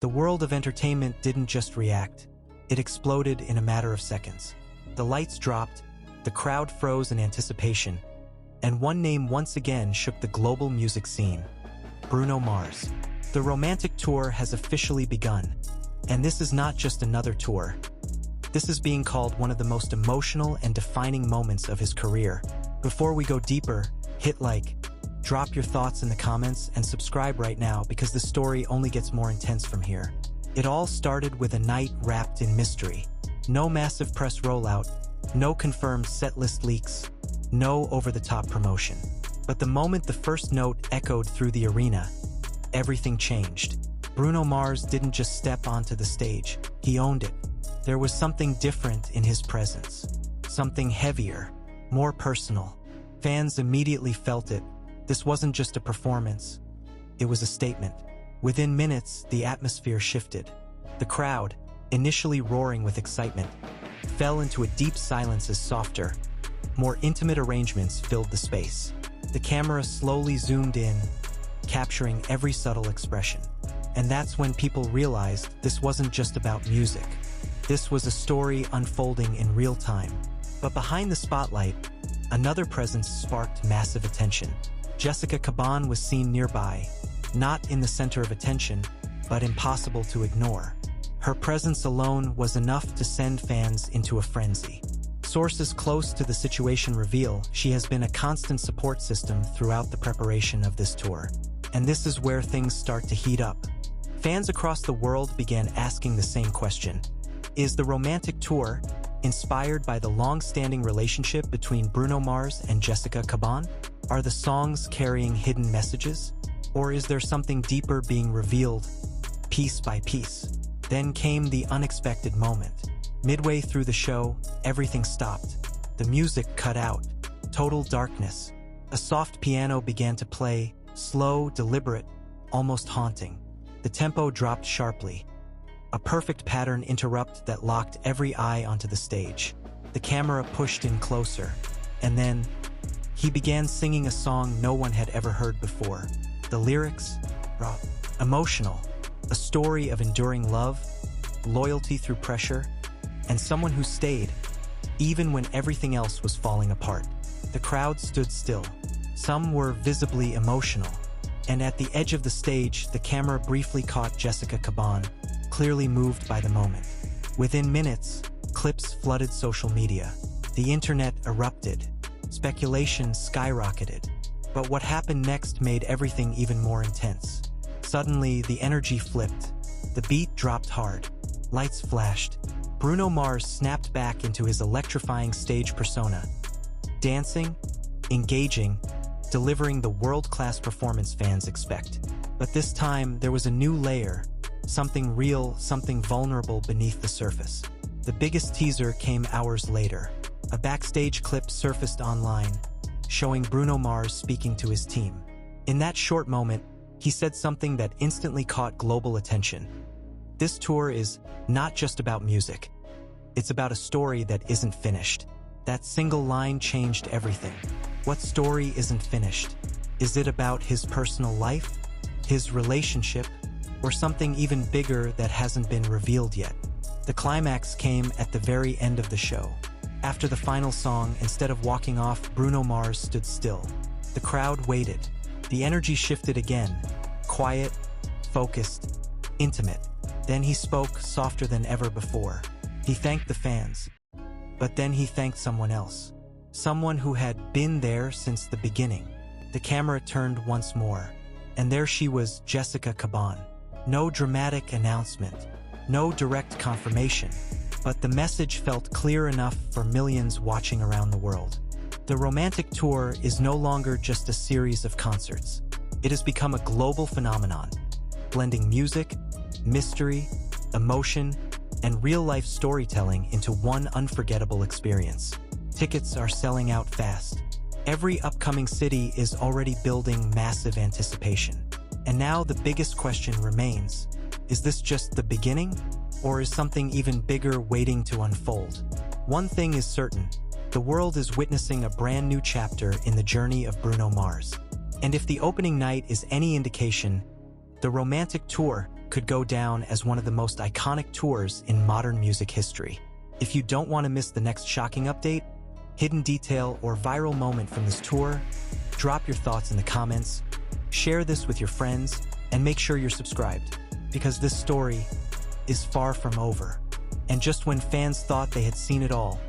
The world of entertainment didn't just react, it exploded in a matter of seconds. The lights dropped, the crowd froze in anticipation, and one name once again shook the global music scene: Bruno Mars. The romantic tour has officially begun, and this is not just another tour. This is being called one of the most emotional and defining moments of his career. Before we go deeper, hit like, drop your thoughts in the comments, and subscribe right now because the story only gets more intense from here. It all started with a night wrapped in mystery. No massive press rollout, no confirmed setlist leaks, no over-the-top promotion. But the moment the first note echoed through the arena, everything changed. Bruno Mars didn't just step onto the stage, he owned it. There was something different in his presence, something heavier, more personal. Fans immediately felt it. This wasn't just a performance, it was a statement. Within minutes, the atmosphere shifted. The crowd, initially roaring with excitement, fell into a deep silence as softer, more intimate arrangements filled the space. The camera slowly zoomed in, capturing every subtle expression. And that's when people realized this wasn't just about music. This was a story unfolding in real time. But behind the spotlight, another presence sparked massive attention. Jessica Caban was seen nearby, not in the center of attention, but impossible to ignore. Her presence alone was enough to send fans into a frenzy. Sources close to the situation reveal she has been a constant support system throughout the preparation of this tour. And this is where things start to heat up. Fans across the world began asking the same question. Is the romantic tour inspired by the long-standing relationship between Bruno Mars and Jessica Caban? Are the songs carrying hidden messages? Or is there something deeper being revealed, piece by piece? Then came the unexpected moment. Midway through the show, everything stopped. The music cut out. Total darkness. A soft piano began to play, slow, deliberate, almost haunting. The tempo dropped sharply. A perfect pattern interrupt that locked every eye onto the stage. The camera pushed in closer, and then he began singing a song no one had ever heard before. The lyrics, raw, emotional, a story of enduring love, loyalty through pressure, and someone who stayed, even when everything else was falling apart. The crowd stood still. Some were visibly emotional, and at the edge of the stage, the camera briefly caught Jessica Caban, clearly moved by the moment. Within minutes, clips flooded social media. The internet erupted. Speculation skyrocketed. But what happened next made everything even more intense. Suddenly, the energy flipped. The beat dropped hard. Lights flashed. Bruno Mars snapped back into his electrifying stage persona. Dancing, engaging, delivering the world-class performance fans expect. But this time, there was a new layer. Something real, something vulnerable beneath the surface. The biggest teaser came hours later. A backstage clip surfaced online, showing Bruno Mars speaking to his team. In that short moment, he said something that instantly caught global attention. This tour is not just about music. It's about a story that isn't finished. That single line changed everything. What story isn't finished? Is it about his personal life, his relationship, or something even bigger that hasn't been revealed yet? The climax came at the very end of the show. After the final song, instead of walking off, Bruno Mars stood still. The crowd waited. The energy shifted again. Quiet, focused, intimate. Then he spoke softer than ever before. He thanked the fans. But then he thanked someone else. Someone who had been there since the beginning. The camera turned once more. And there she was, Jessica Caban. No dramatic announcement, no direct confirmation, but the message felt clear enough for millions watching around the world. The romantic tour is no longer just a series of concerts. It has become a global phenomenon, blending music, mystery, emotion, and real-life storytelling into one unforgettable experience. Tickets are selling out fast. Every upcoming city is already building massive anticipation. And now the biggest question remains, is this just the beginning, or is something even bigger waiting to unfold? One thing is certain, the world is witnessing a brand new chapter in the journey of Bruno Mars. And if the opening night is any indication, the romantic tour could go down as one of the most iconic tours in modern music history. If you don't want to miss the next shocking update, hidden detail, or viral moment from this tour, drop your thoughts in the comments, share this with your friends, and make sure you're subscribed, because this story is far from over. And just when fans thought they had seen it all,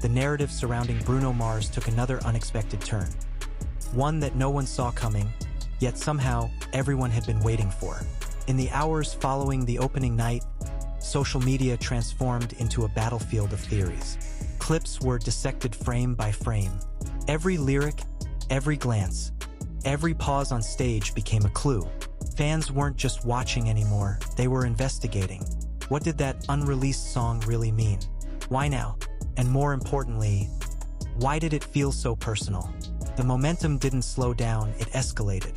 the narrative surrounding Bruno Mars took another unexpected turn. One that no one saw coming, yet somehow everyone had been waiting for. In the hours following the opening night, social media transformed into a battlefield of theories. Clips were dissected frame by frame. Every lyric, every glance, every pause on stage became a clue. Fans weren't just watching anymore, they were investigating. What did that unreleased song really mean? Why now? And more importantly, why did it feel so personal? The momentum didn't slow down, it escalated.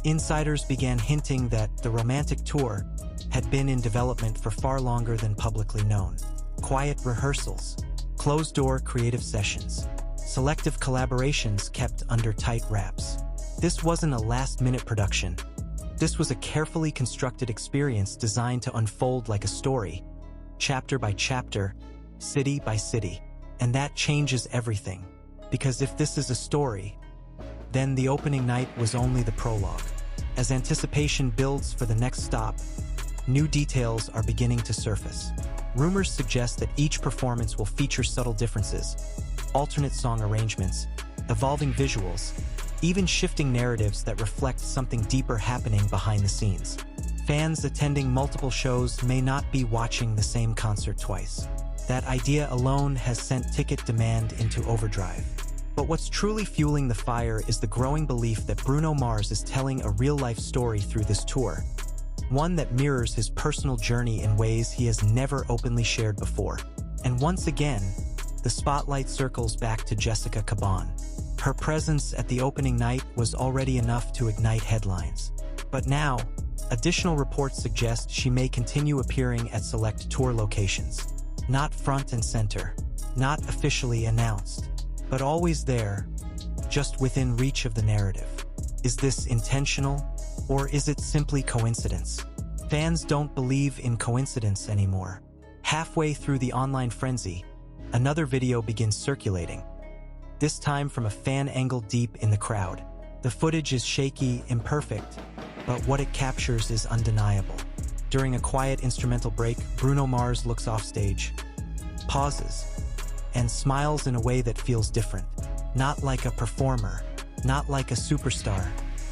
Insiders began hinting that the romantic tour had been in development for far longer than publicly known. Quiet rehearsals, closed-door creative sessions, selective collaborations kept under tight wraps. This wasn't a last-minute production. This was a carefully constructed experience designed to unfold like a story, chapter by chapter, city by city. And that changes everything. Because if this is a story, then the opening night was only the prologue. As anticipation builds for the next stop, new details are beginning to surface. Rumors suggest that each performance will feature subtle differences, alternate song arrangements, evolving visuals, even shifting narratives that reflect something deeper happening behind the scenes. Fans attending multiple shows may not be watching the same concert twice. That idea alone has sent ticket demand into overdrive. But what's truly fueling the fire is the growing belief that Bruno Mars is telling a real-life story through this tour, one that mirrors his personal journey in ways he has never openly shared before. And once again, the spotlight circles back to Jessica Caban. Her presence at the opening night was already enough to ignite headlines. But now, additional reports suggest she may continue appearing at select tour locations. Not front and center, not officially announced, but always there, just within reach of the narrative. Is this intentional, or is it simply coincidence? Fans don't believe in coincidence anymore. Halfway through the online frenzy, another video begins circulating, this time from a fan angle deep in the crowd. The footage is shaky, imperfect, but what it captures is undeniable. During a quiet instrumental break, Bruno Mars looks off stage, pauses, and smiles in a way that feels different. Not like a performer, not like a superstar,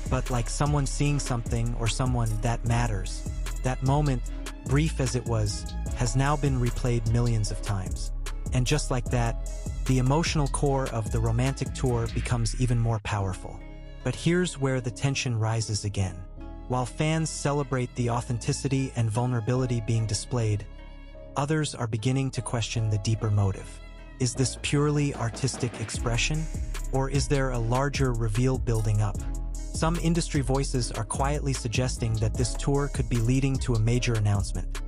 but like someone seeing something or someone that matters. That moment, brief as it was, has now been replayed millions of times. And just like that, the emotional core of the romantic tour becomes even more powerful. But here's where the tension rises again. While fans celebrate the authenticity and vulnerability being displayed, others are beginning to question the deeper motive. Is this purely artistic expression, or is there a larger reveal building up? Some industry voices are quietly suggesting that this tour could be leading to a major announcement,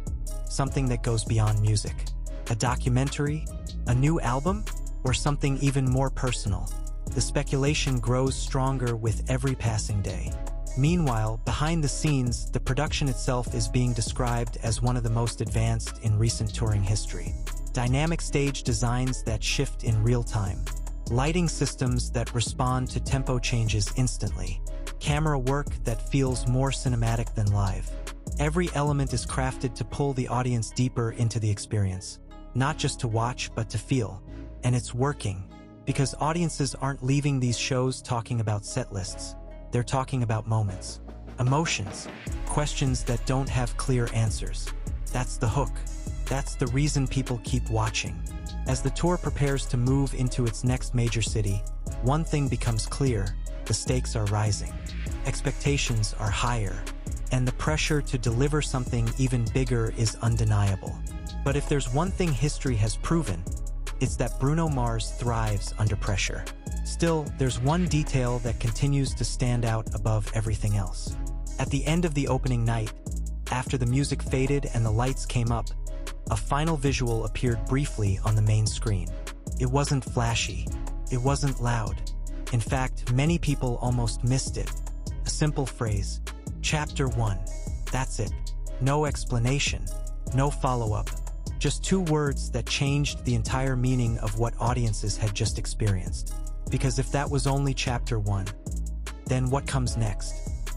something that goes beyond music. A documentary, a new album, or something even more personal. The speculation grows stronger with every passing day. Meanwhile, behind the scenes, the production itself is being described as one of the most advanced in recent touring history. Dynamic stage designs that shift in real time, lighting systems that respond to tempo changes instantly, camera work that feels more cinematic than live. Every element is crafted to pull the audience deeper into the experience, not just to watch, but to feel. And it's working, because audiences aren't leaving these shows talking about set lists. They're talking about moments, emotions, questions that don't have clear answers. That's the hook. That's the reason people keep watching. As the tour prepares to move into its next major city, one thing becomes clear: the stakes are rising. Expectations are higher, and the pressure to deliver something even bigger is undeniable. But if there's one thing history has proven, it's that Bruno Mars thrives under pressure. Still, there's one detail that continues to stand out above everything else. At the end of the opening night, after the music faded and the lights came up, a final visual appeared briefly on the main screen. It wasn't flashy. It wasn't loud. In fact, many people almost missed it. A simple phrase, Chapter 1. That's it. No explanation, no follow-up, just two words that changed the entire meaning of what audiences had just experienced. Because if that was only chapter 1, then what comes next?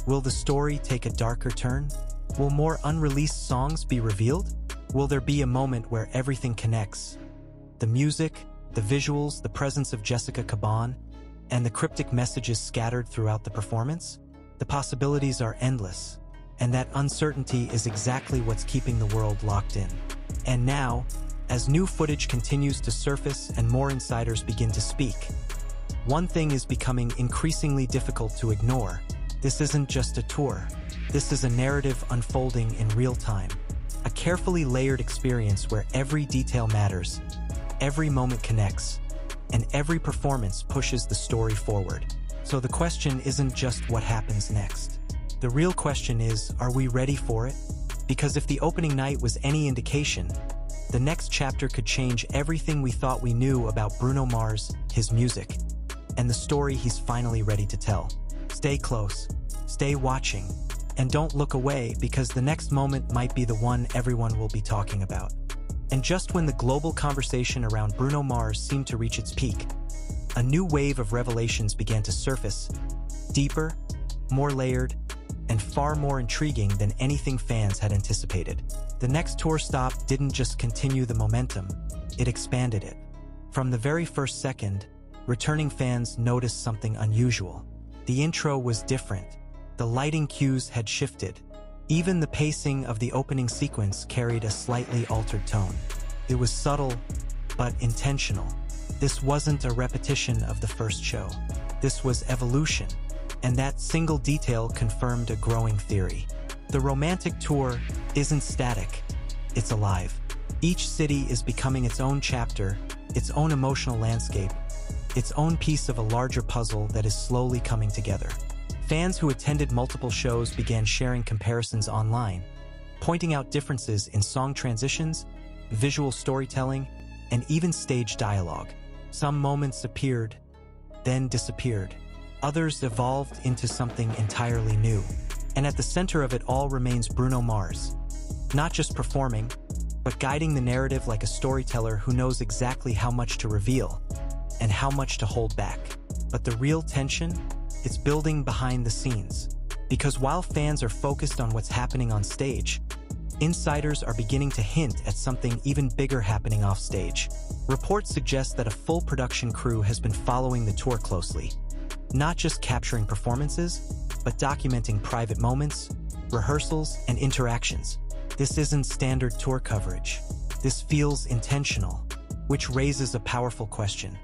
Will the story take a darker turn? Will more unreleased songs be revealed? Will there be a moment where everything connects? The music, the visuals, the presence of Jessica Caban, and the cryptic messages scattered throughout the performance? The possibilities are endless, and that uncertainty is exactly what's keeping the world locked in. And now, as new footage continues to surface and more insiders begin to speak, one thing is becoming increasingly difficult to ignore. This isn't just a tour. This is a narrative unfolding in real time. A carefully layered experience where every detail matters, every moment connects, and every performance pushes the story forward. So the question isn't just what happens next. The real question is, are we ready for it? Because if the opening night was any indication, the next chapter could change everything we thought we knew about Bruno Mars, his music, and the story he's finally ready to tell. Stay close, stay watching, and don't look away, because the next moment might be the one everyone will be talking about. And just when the global conversation around Bruno Mars seemed to reach its peak, a new wave of revelations began to surface, deeper, more layered, and far more intriguing than anything fans had anticipated. The next tour stop didn't just continue the momentum, it expanded it. From the very first second, returning fans noticed something unusual. The intro was different. The lighting cues had shifted. Even the pacing of the opening sequence carried a slightly altered tone. It was subtle, but intentional. This wasn't a repetition of the first show. This was evolution, and that single detail confirmed a growing theory. The romantic tour isn't static, it's alive. Each city is becoming its own chapter, its own emotional landscape, its own piece of a larger puzzle that is slowly coming together. Fans who attended multiple shows began sharing comparisons online, pointing out differences in song transitions, visual storytelling, and even stage dialogue. Some moments appeared, then disappeared. Others evolved into something entirely new. And at the center of it all remains Bruno Mars, not just performing, but guiding the narrative like a storyteller who knows exactly how much to reveal and how much to hold back. But the real tension? It's building behind the scenes. Because while fans are focused on what's happening on stage, insiders are beginning to hint at something even bigger happening off stage. Reports suggest that a full production crew has been following the tour closely, not just capturing performances, but documenting private moments, rehearsals, and interactions. This isn't standard tour coverage. This feels intentional, which raises a powerful question.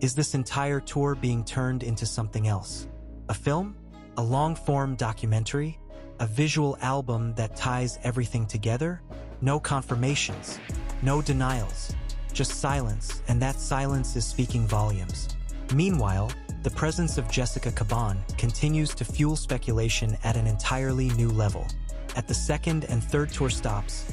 Is this entire tour being turned into something else? A film? A long-form documentary? A visual album that ties everything together? No confirmations, no denials, just silence, and that silence is speaking volumes. Meanwhile, the presence of Jessica Caban continues to fuel speculation at an entirely new level. At the second and third tour stops,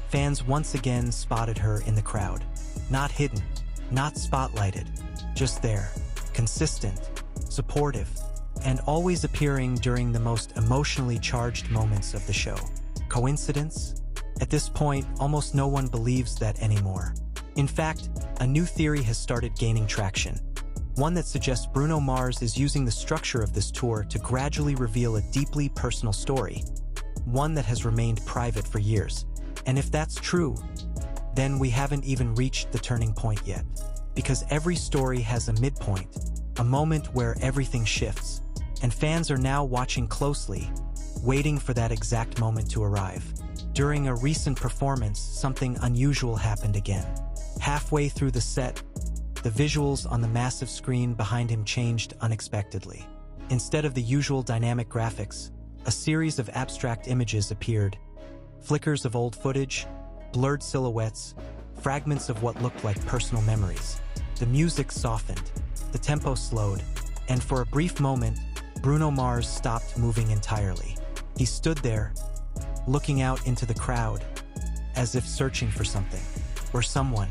fans once again spotted her in the crowd. Not hidden, not spotlighted, just there, consistent, supportive, and always appearing during the most emotionally charged moments of the show. Coincidence? At this point, almost no one believes that anymore. In fact, a new theory has started gaining traction. One that suggests Bruno Mars is using the structure of this tour to gradually reveal a deeply personal story, one that has remained private for years. And if that's true, then we haven't even reached the turning point yet. Because every story has a midpoint, a moment where everything shifts, and fans are now watching closely, waiting for that exact moment to arrive. During a recent performance, something unusual happened again. Halfway through the set, the visuals on the massive screen behind him changed unexpectedly. Instead of the usual dynamic graphics, a series of abstract images appeared. Flickers of old footage, blurred silhouettes, fragments of what looked like personal memories. The music softened, the tempo slowed, and for a brief moment, Bruno Mars stopped moving entirely. He stood there, looking out into the crowd, as if searching for something, or someone.